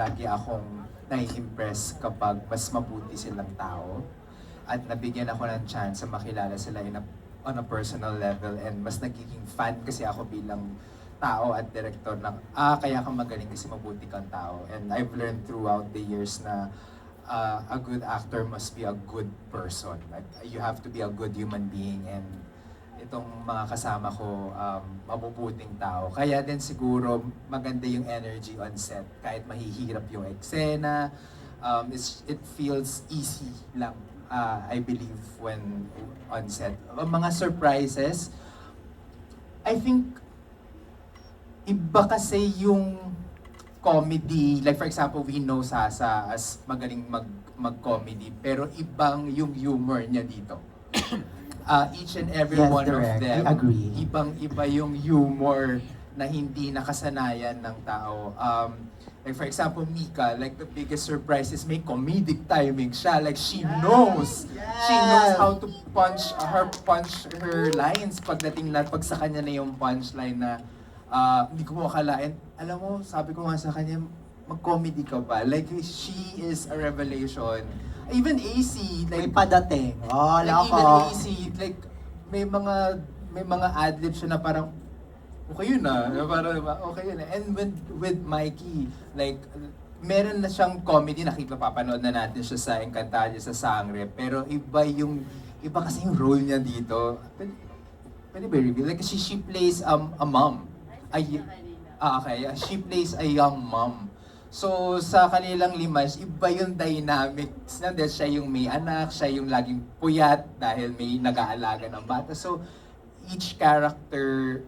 Lagi akong nai-impress kapag mas mabuti silang tao at nabigyan ako ng chance na makilala sila on a personal level, and mas nagiging fan kasi ako bilang tao at director na kaya kang magaling kasi mabuti kang tao. And I've learned throughout the years na a good actor must be a good person. Like, you have to be a good human being, and itong mga kasama ko, mabubuting tao. Kaya din siguro maganda yung energy on set. Kahit mahihirap yung eksena, it feels easy lang, I believe, when on set. Mga surprises, I think, iba kasi yung comedy. Like for example, we know Sasa as magaling mag-comedy, pero ibang yung humor niya dito. Each and every Yes, one of direct. them, I agree. ibang-iba yung humor na hindi nakasanayan ng tao. Like for example, Mika, like the biggest surprise is may comedic timing siya. Like she knows how to punch her lines pagdating na pag sa kanya na yung punchline na hindi ko akalain. Alam mo, sabi ko nga sa kanya, mag-comedy ka ba? Like she is a revelation. Even AC, May like padating. Oh, like lako. even AC, like may mga ad-libs siya na parang okay yun na parang okay yun na. And with Mikey, like meron na siyang comedy, papanood na natin siya sa Encantadia sa Sangre, pero iba kasi yung role niya dito. Pwede ba reveal? Like she plays a mom. Okay, she plays a young mom. So, sa kanilang lima, iba yung dynamics na dahil siya yung may anak, siya yung laging puyat dahil may nag-aalaga ng bata. So, each character,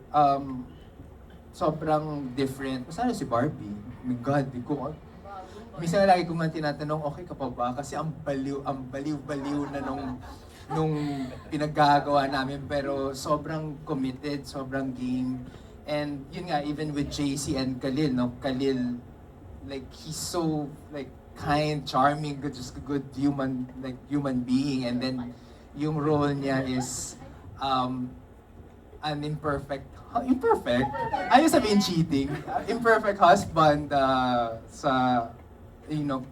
sobrang different. Sana si Barbie. Oh my God, di ko. Minsan lagi ko man tinatanong, okay ka pa ba? Kasi ang baliw-baliw na nung pinaggagawa namin. Pero sobrang committed, sobrang game. And yun nga, even with JC and Khalil, no? Khalil, like he's so like kind, charming, just a good human being, and then yung role niya is an imperfect, ayaw sabihin cheating, imperfect husband sa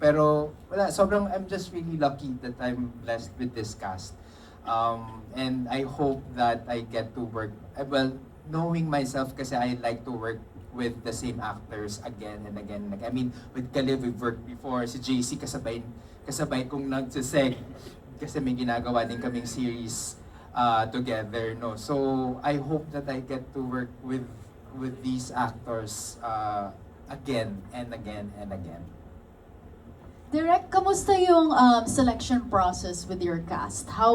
pero wala, sobrang I'm just really lucky that I'm blessed with this cast, and I hope that I get to work well, knowing myself kasi I like to work with the same actors again and again. Like, I mean, with Khalil, we've worked before. Si JC, kasabay kong nagsiseg kasi may ginagawa din kaming series together, no? So, I hope that I get to work with these actors again and again and again. Direk, kamusta yung selection process with your cast? How